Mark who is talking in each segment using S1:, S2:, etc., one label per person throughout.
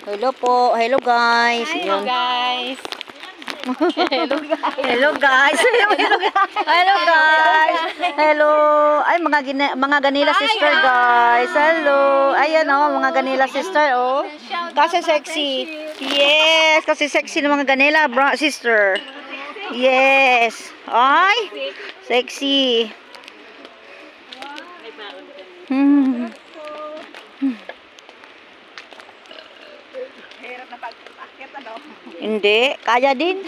S1: Hello po. Hello guys.
S2: Hello guys.
S1: Hello guys. Hello guys. Hello. Ay mga Ganila sister guys. Hello. Ayan oh, mga Ganila sister oh. Kasi sexy. Yes, kasi sexy ng mga Ganila sister. Yes. Ay, sexy. Hindi, kaya din.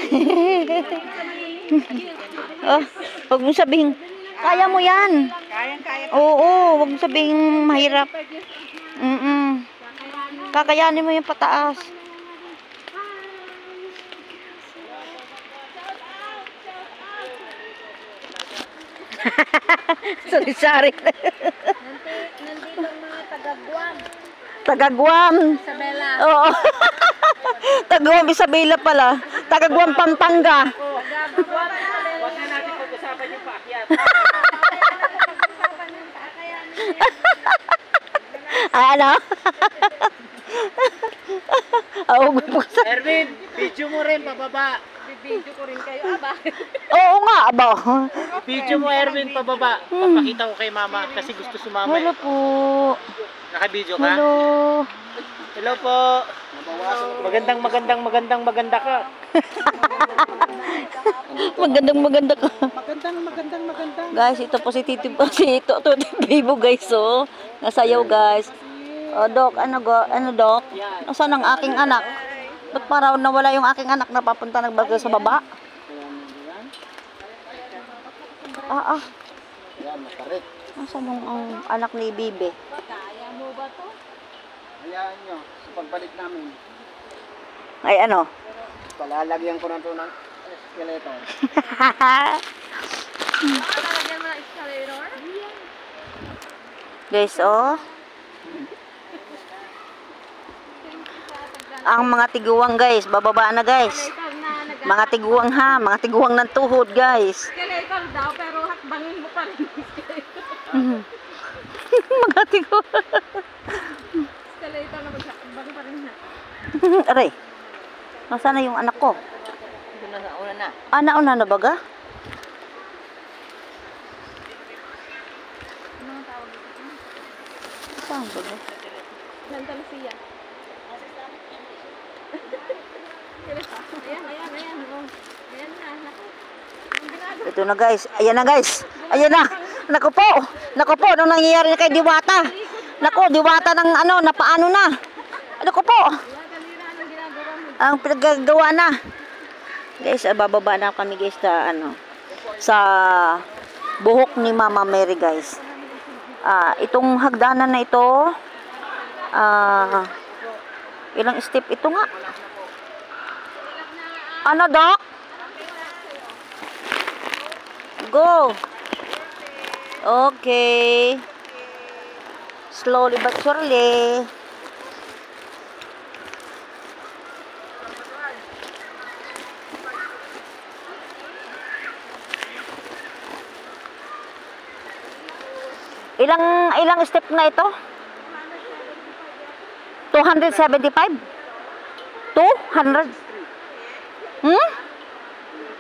S1: Oh, wag mong sabihin, kaya mo yan.
S2: Kaya.
S1: Oo, wag mong sabihin mahirap. Kakayanin mo yung pataas. Sorry.
S2: Nandito mga taga-Guam.
S1: Taga-Guam.
S2: Isabela.
S1: Oo. Taga-Guam Isabela pala. Taga-Guam Pampanga.
S2: Taga-Guam.
S3: Huwag na natin pag-usapan yung paakyat.
S1: Ano?
S3: Erwin, video mo rin pababa.
S2: Bibidyo ko rin kayo. Bakit?
S1: Oo nga, aba.
S3: Video mo Erwin pababa. Papakita ko kay mama kasi gusto sumama.
S1: Hello po.
S3: Naka-video ka?
S1: Hello.
S3: Hello po. Maganda ka.
S1: Maganda ka.
S3: Magandang.
S1: Guys, ito po si Tito Bibo guys, oh. Nasayaw guys. Oh, Dok, ano Dok? Nasaan ang aking anak? Ba't parang nawala yung aking anak na papunta nagbago sa baba?
S3: Ayan, makarit.
S1: Nasaan ang anak ni Bibe?
S2: Kaya mo ba to?
S3: Hayaan nyo, sa pagbalik namin,
S1: Ay, ano?
S3: palalagyan ko ng tunang skeleton.
S2: Lalagyan mo na escalator?
S1: Guys, oh. Ang mga tiguang guys, bababa na guys. Mga tiguang ha, mga tiguang ng tuhod guys.
S2: Escalator daw, pero hakbangin mo pa rin yung escalator.
S1: Mga tiguang.
S2: Escalator na maghakbang pa rin na.
S1: Aray. Nasaan na yung anak ko?
S2: Una na.
S1: Nauna na baga?
S2: Anong tawag ito?
S1: Saan baga?
S2: Santa Lucia. Ayan. Oh. Ayan na. Ang ginagawa.
S1: Ito na guys. Ayan na guys. Ayan na. Naku po. Anong nangyayari na kay Diwata? Naku, Diwata ng napaano na. Naku po.
S2: Kanina, anong ginagawa mo?
S1: Ang pinaggagawa na. Guys, bababa na kami guys sa buhok ni Mama Mary guys. Itong hagdanan na ito, ilang step ito nga? Ano, Doc? Go. Okay. Slowly but surely. Ilang step na ito? 275? 200?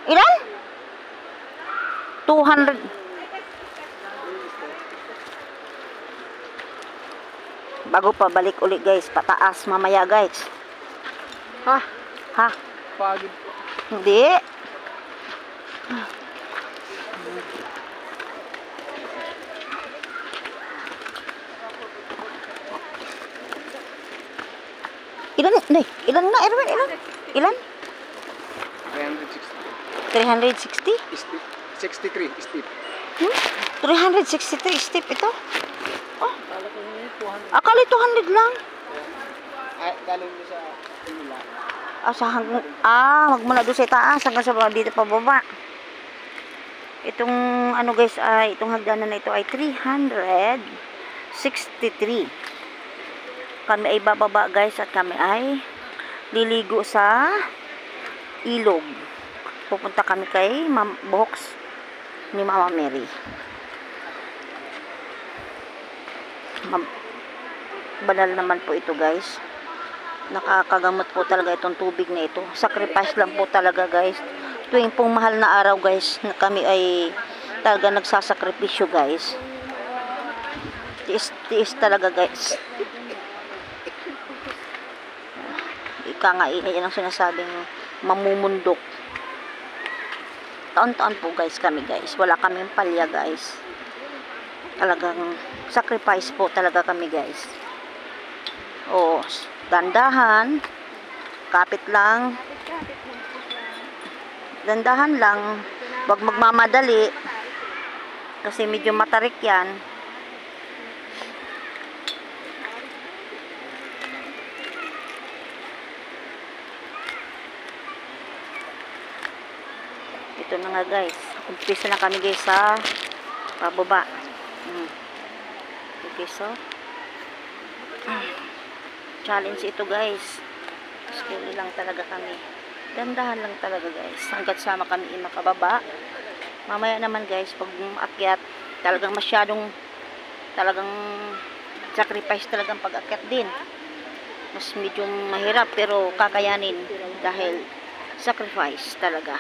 S1: Ilan? 200. Bago pa balik ulit guys, pataas mamaya guys. Ha?
S3: Pagod.
S1: Hindi. Ilan na, Erwin? Ilan? 360?
S3: 63 step.
S1: 363 step ito? Oh. Akala 200 lang.
S3: Galing mo sa Manila.
S1: Magmula doon sa taas hanggang sa dito pa baba. Itong guys, itong hagdanan na ito ay 363. Kami ay bababa guys at kami ay liligo sa ilog. Pupunta kami kay Box ni Mama Mary. Banal naman po ito guys. Nakakagamot po talaga itong tubig na ito. Sacrifice lang po talaga guys. Tuwing pong mahal na araw guys, na kami ay talaga nagsasakripisyo guys. Tiis talaga guys. Ika nga, yan ang sinasabing mamumundok. Taon-taon po guys kami guys. Wala kaming palya guys. Talagang sacrifice po talaga kami guys. O, dandahan. Kapit lang. Dandahan lang. Wag magmamadali. Kasi medyo matarik yan. Ito na nga guys. Umpisa na kami guys sa pababa. Okay, so challenge ito guys. Skill lang talaga kami. Dandahan lang talaga guys. Hanggat sama kami makababa. Mamaya naman guys, pag akyat, talagang masyadong talagang sacrifice talagang pag-akyat din. Mas medyo mahirap pero kakayanin dahil sacrifice talaga.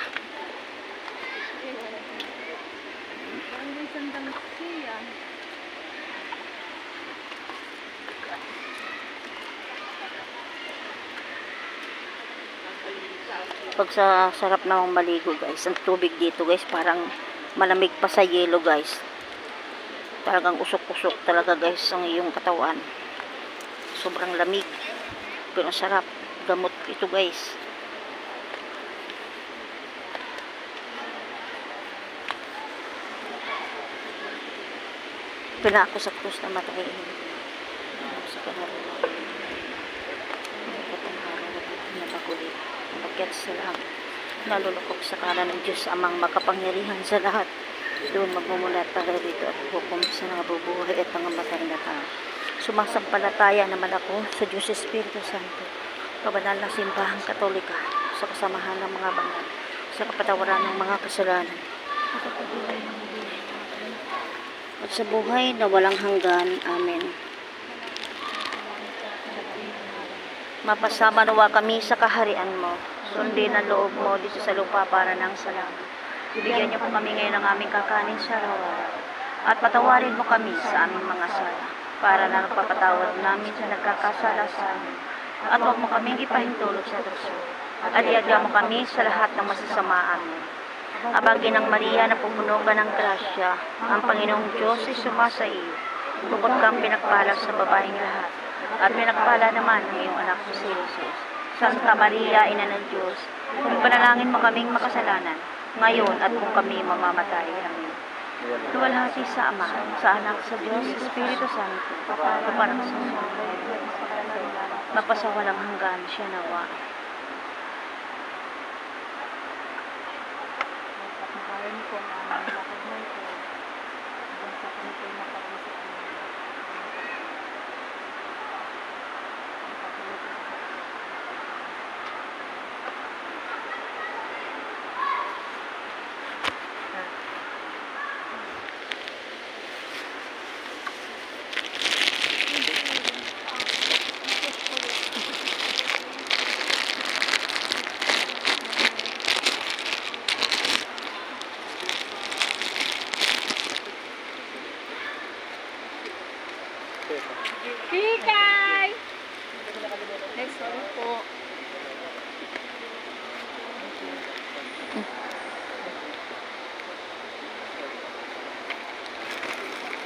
S1: Pag sa sarap namang maligo guys, ang tubig dito guys parang malamig pa sa yelo guys. Talagang usok-usok talaga guys ang iyong katawan. Sobrang lamig pero sarap. Gamot ito guys. Pinakusap-kus na matay sa kanila. Napakulit. Napakyat sa lahat. Nalulukok sa kanan ng Diyos amang makapangyarihan sa lahat. Doon magmumulat tayo dito at hukom sa nabubuhay at nangamatay na tao. Sumasampalataya naman ako sa Diyos Espiritu Santo, kabanal na simbahang Katolika, sa kasamahan ng mga banal, sa kapatawaran ng mga kasalanan, at sa buhay na walang hanggan. Amen. Mapasama nawa kami sa kaharian mo. Sundin ang loob mo dito sa lupa para ng salamat. Bigyan niyo po kami ngayon ng aming kakanin sa araw-araw. At patawarin mo kami sa aming mga sala, para na nagpapatawad namin sa nagkakasala sa amin. At huwag mo kaming ipahintulot sa druso. At iadya mo kami sa lahat ng masasama amin. Abagin ng Maria na pupuno ka ng grasya, ang Panginoong Diyos ay sumasa iyo. Bukod kang pinagpala sa babaeng lahat. At pinagpala naman ang iyong anak si Jesus. Santa Maria, Ina ng Diyos, panalangin mo kaming makasalanan, ngayon at kung kami mamamatay. Amen. Luwalhati sa Ama, sa Anak, sa Diyos, Espiritu Santo, parang sa mapasawalang hanggan siya nawa.
S2: Kikay! Next one po.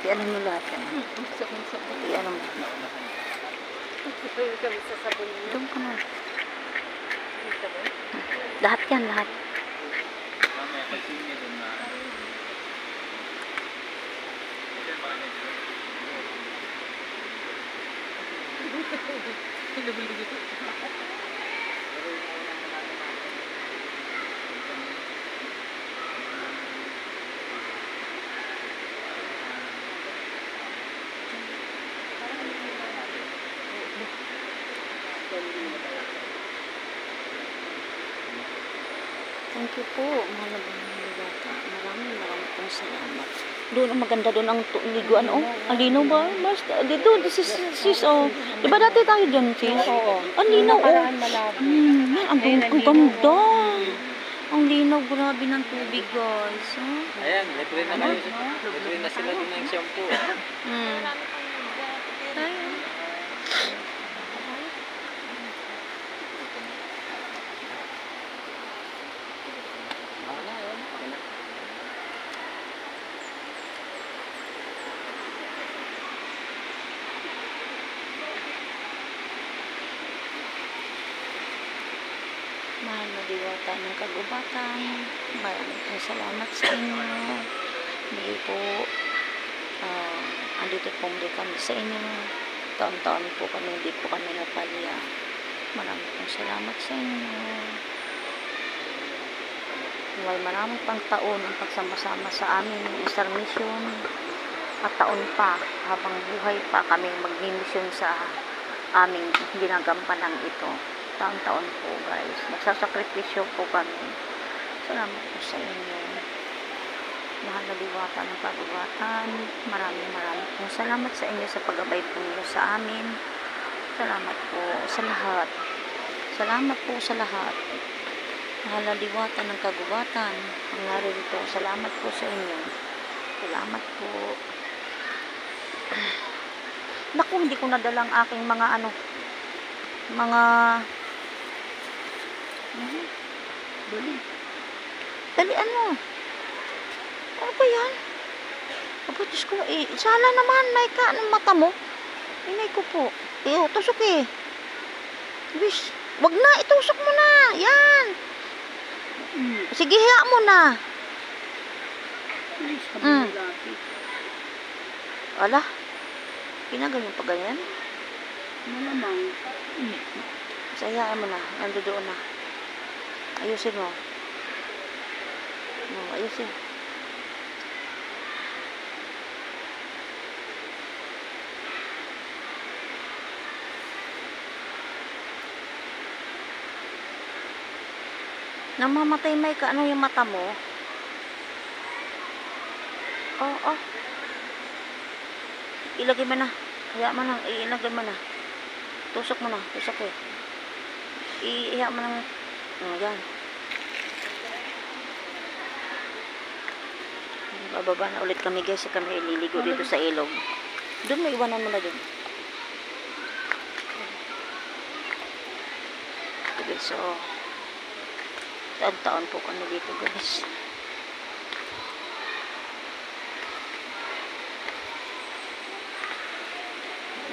S1: Iyan mo lahat yan. Iyan mo.
S2: Kami sa sabon niyo.
S1: Doon ka na. Lahat yan, lahat. Thank you po, mahal na bata. Maraming pong salamat. Doon ang maganda doon ang liguan. Oh, ang linaw ba? Basta, dito, sis, oh. Di ba dati tayo dyan, sis?
S2: Oo.
S1: Ang linaw, oh.
S2: Malabo.
S1: Ang ganda. Ang linaw, grabe ng tubig, guys. Oh.
S3: Ayan, libre na kayo. Libre na sila doon ng shampoo.
S1: Ayun. Mahal na diwata ng kagubatan, maraming pong salamat sa inyo. Hindi po, andito po muli kami sa inyo. Taon-taon po kami, hindi po kami napalya. Maraming pong salamat sa inyo. Maraming pang taon ang pagsama-sama sa amin ng Star Mission. At taon pa, habang buhay pa kami magmi-mission sa aming ginagampanan ito. Taon-taon po, guys. Nagsasakripisyo po kami. Salamat po sa inyo. Mahal na diwata ng kagubatan. Maraming pong salamat sa inyo sa pag-abay po niyo sa amin. Salamat po sa lahat. Salamat po sa lahat. Mahal na diwata ng kagubatan. Ang narito, salamat po sa inyo. Salamat po. Naku, hindi ko nadala ang aking mga dalian mo. Ano ba yan? Aba, Diyos ko, sala naman, may ka ng mata mo. Inay ko po. Tusok Wish, wag na, itusok mo na. Yan. Sige, hiya mo na. Ala, ginaganyan pa ganyan?
S2: Malamang.
S1: Sayaan mo na, nandoon na. Ayusin mo. Ayusin. Namamatay may ka, ano yung mata mo? Oh. Ilagay mo na. Hiya mo na, ilagay mo na. Tusok mo na, Iiyak mo ng... yan. Bababa na ulit kami, guys. Kami ililigo dito sa ilog. Doon mo, iwanan mo na doon. Okay, so... taon-taon po kami dito, guys.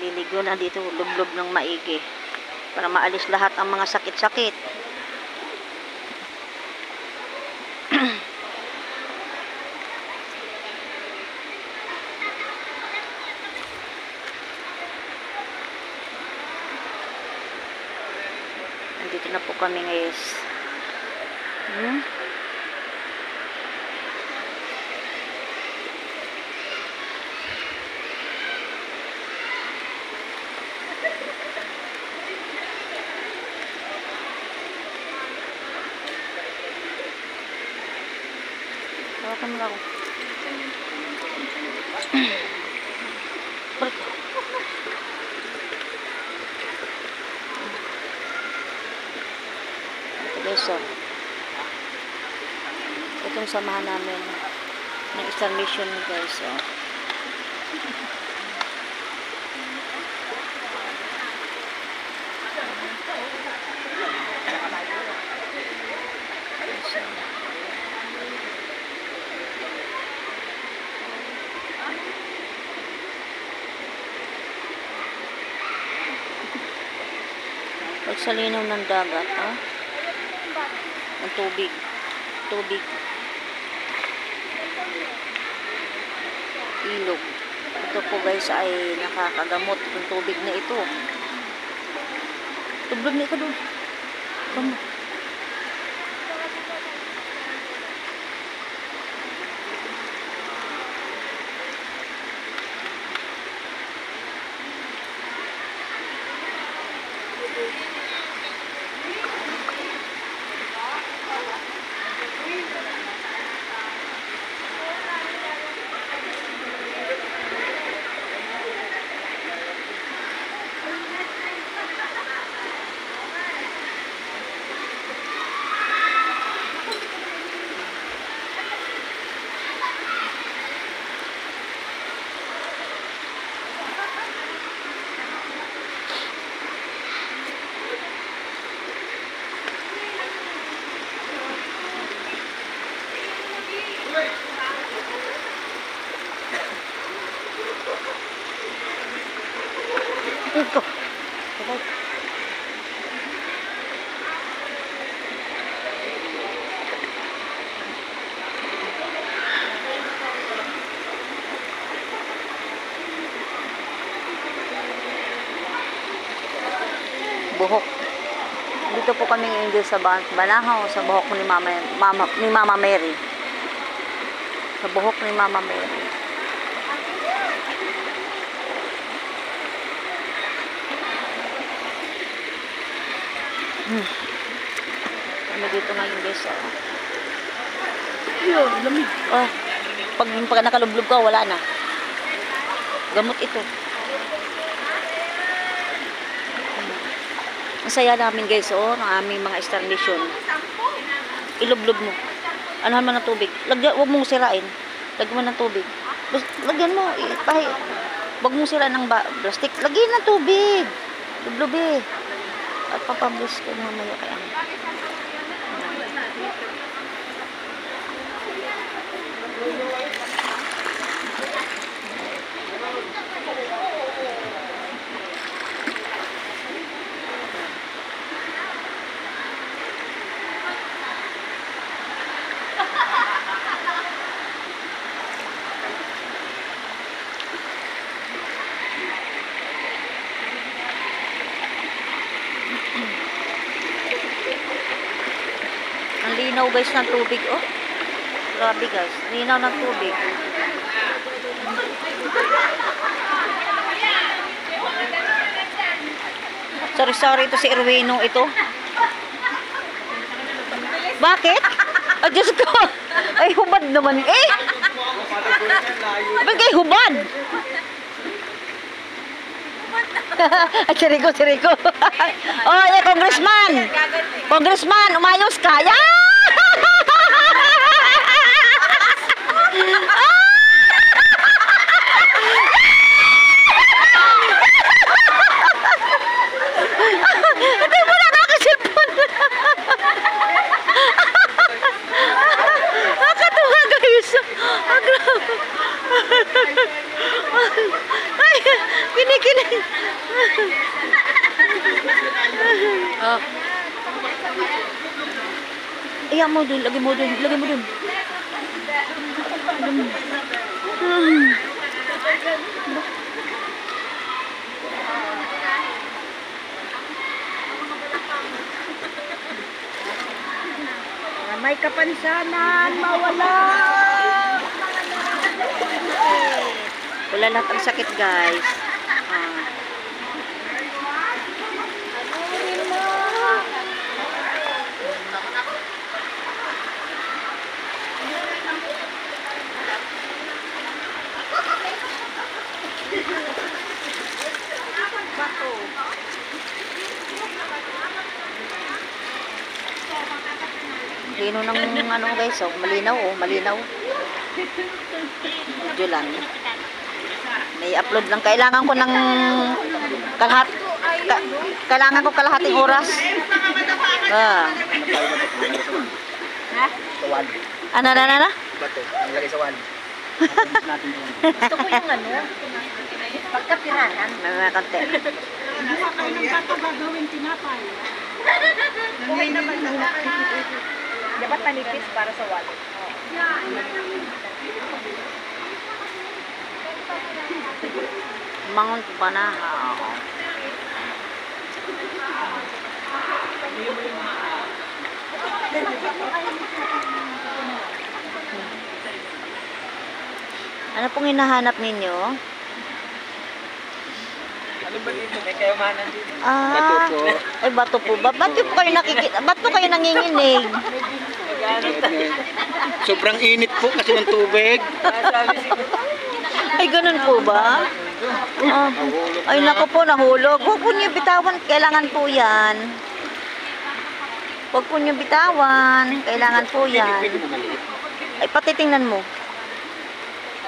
S1: Liligo na dito, lublob ng maigi. Para maalis lahat ang mga sakit-sakit. Nandito na po kami, guys. Tawakan mo ako. Balik. Ito, guys, itong samahan namin ng Star Mission, guys. Pagsalinaw ng dagat, ang tubig. Ilog. Ito po, guys, ay nakakagamot ng tubig na ito. Tubig na ito doon. Gamot. buhok. Dito po kami enjoy sa Banahaw, sa buhok ni Mama Mary. Sa buhok ni Mama Mary. Kami dito ngayon guys.
S3: Yun, lamig.
S1: Oh, pag nakalublob ka, wala na. Gamot ito. Ang saya namin guys, oh, ng aming mga starnation. Ilublob mo. Anahan mo ng tubig. Huwag mong sirain. Lagyan mo ng tubig. Lagyan mo. Huwag mong sirain ng plastic. Lagyan ng tubig. Lublob. At papablis ko mamaya kaya. Ang linaw guys ng tubig, oh. Grabe guys, linaw ng tubig. Sorry ito si Erwino ito. Bakit? Oh, Diyos ko. Ay, hubad naman eh. Ba't kayo hubad? Ay, siriko. Oh, congressman. Congressman, umayos ka. Hindi mo na nakasilpon. Nakatuwa guys. Grabe. Ay, kinikilig. Oh. Iyak mo dun, lagay mo dun. May kapansanan, mawala. Wala lahat ang sakit guys. Lino ng ano guys, oh, malinaw. Medyo lang. May upload lang. Kailangan ko ng kalahating oras.
S3: Sawan.
S1: Ano?
S3: Bato, nilagay sa wali.
S2: Gusto ko yung ano, pagkapirahan.
S1: May kante.
S2: Kumain naman na. Dapat manipis para sa wallet.
S1: Mount Banahaw. Ano pong hinahanap ninyo?
S3: Ano ba dito? May kayamanan dito.
S1: Bato po. Ay, bato po ba? Ba't po kayo nanginginig?
S3: Sobrang init po kasi ng tubig.
S1: Ay, ganun po ba? Ay, naku po, nahulog. Huwag po niyo bitawan. Kailangan po yan. Huwag po niyo bitawan. Kailangan po yan. Ay, patitingnan mo.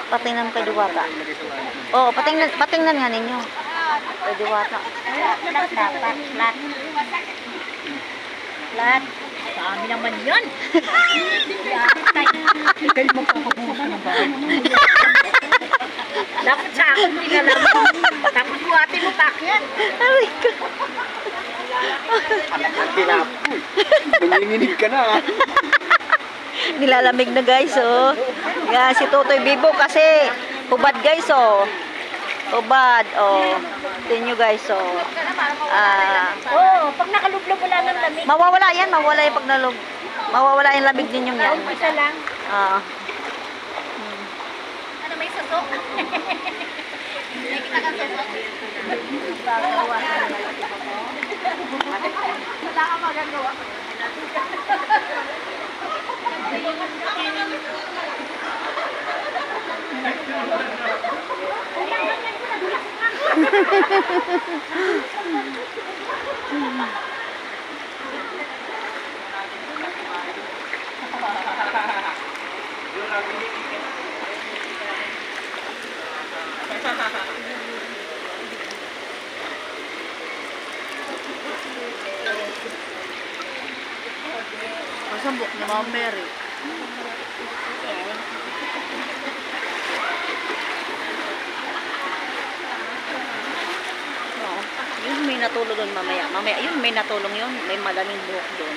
S1: Patingnan kay Diwata. Oo, patingnan nga ninyo. Kay Diwata.
S2: Flat. Dami naman yan.
S3: Kayo magpapabuhos ng bahay.
S2: Dapat sa akin nilalam. Tapos buhatin mo pakyan.
S1: Aray ko.
S3: Ang tinapoy. Nanginginig ka na.
S1: Nilalamig na guys, oh. Yan, si Totoy Bibo kasi hubad guys, oh. Hubad, oh. Tingnan nyo guys, oh. Mawawala yan, mawawala yung pag nalog. Mawawala yung lamig ninyong yan.
S2: Isa lang.
S1: Oo.
S2: Ano, may susok? Nakita ka susok? Wala ka magagawa.
S1: Masambok na mga Mary. Oo. Yun may natulog doon mamaya. Mamaya, yun may natulong yun. May madaming buhok doon.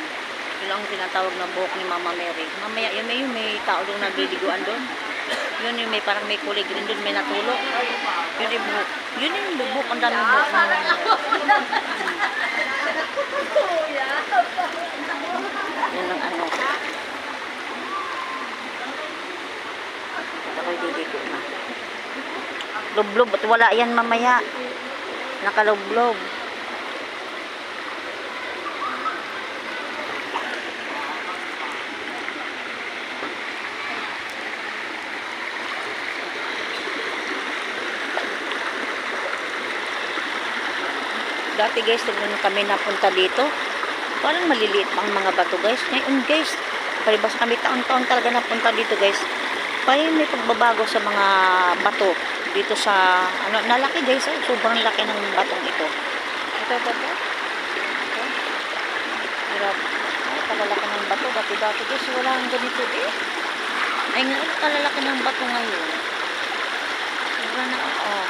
S1: Yun ang tinatawag na buhok ni Mama Mary. Mamaya, yun may tao doon nagliliguan doon. Yun yung may parang may kulay green doon. May natulog. Yun yung buhok. Yun yung buhok. Ang daming buhok. Yun ang ano. Ako'y didiko na. Lublob. At wala yan mamaya. Nakalublob. Dati guys, nung kami napunta dito, parang maliliit pang mga bato guys. Ngayon guys, palibas kami taon-taon talaga napunta dito guys. Parang may pagbabago sa mga bato dito sa, ano, nalaki guys. Oh, sobrang laki ng batong ito. Ito. Grabe. Ay, kalalaki ng bato. Dati guys, wala ang ganito eh. Ay, ngayon, kalalaki ng bato ngayon. Wala na, oh.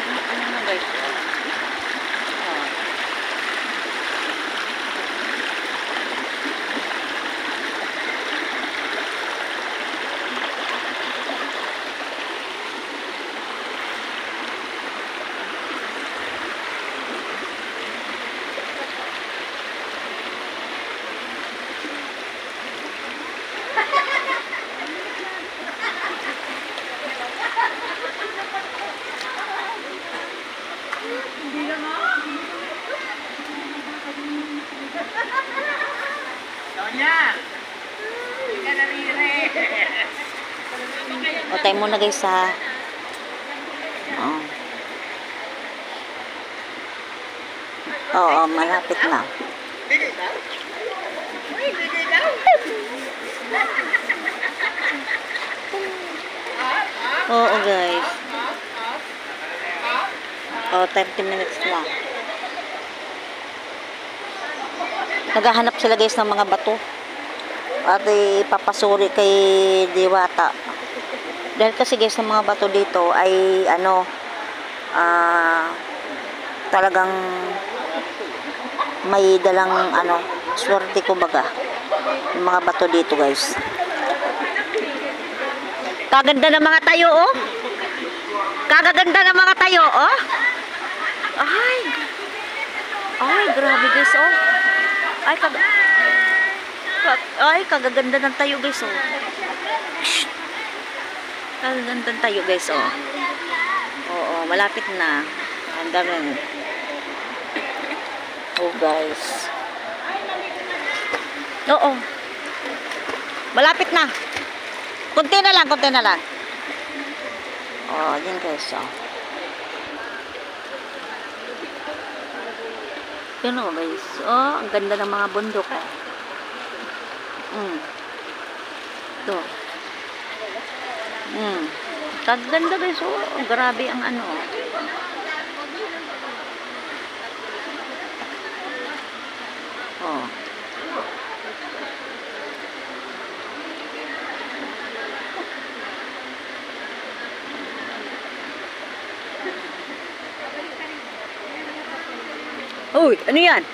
S1: Ano na guys? O, tayo muna guys ha. Oo, malapit na. Oo guys. O, 30 minutes lang. Naghahanap sila guys ng mga bato. At ipapasuri kay Diwata. Dahil kasi guys, ng mga bato dito ay ano, talagang may dalang ano, swerte ko baga. Yung mga bato dito guys. Kaganda ng mga tayo oh. Kagaganda ng mga tayo oh. Ay, grabe guys oh. Ay, kagaganda ng tayo guys oh. Kagaganda ng tayo guys oh. Oo, malapit na. Ang dami. Oh guys. Oo. Malapit na. Kunti na lang. Oh, yan guys oh. Yun o guys. Oh, ang ganda ng mga bundok. Ito. Kaganda guys. Oh, grabe ang ano. Oh. Uy, ano yan?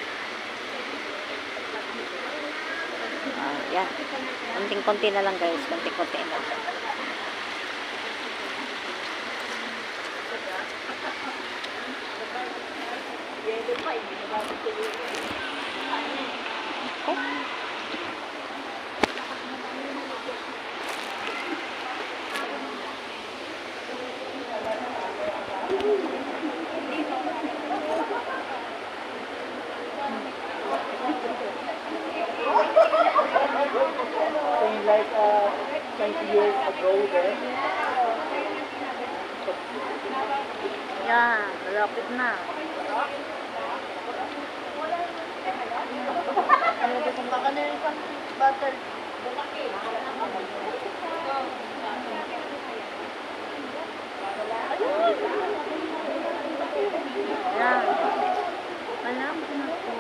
S1: Yan. Konting-konti na lang guys. Konting-konti na.
S3: Saying like 20 years ago there.
S1: Yan, malapit na. Yan. Malapit na po.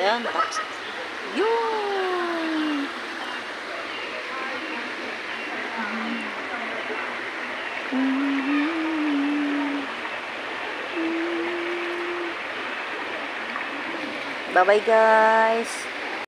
S1: Ayan, tapos. Yun! Bye-bye guys!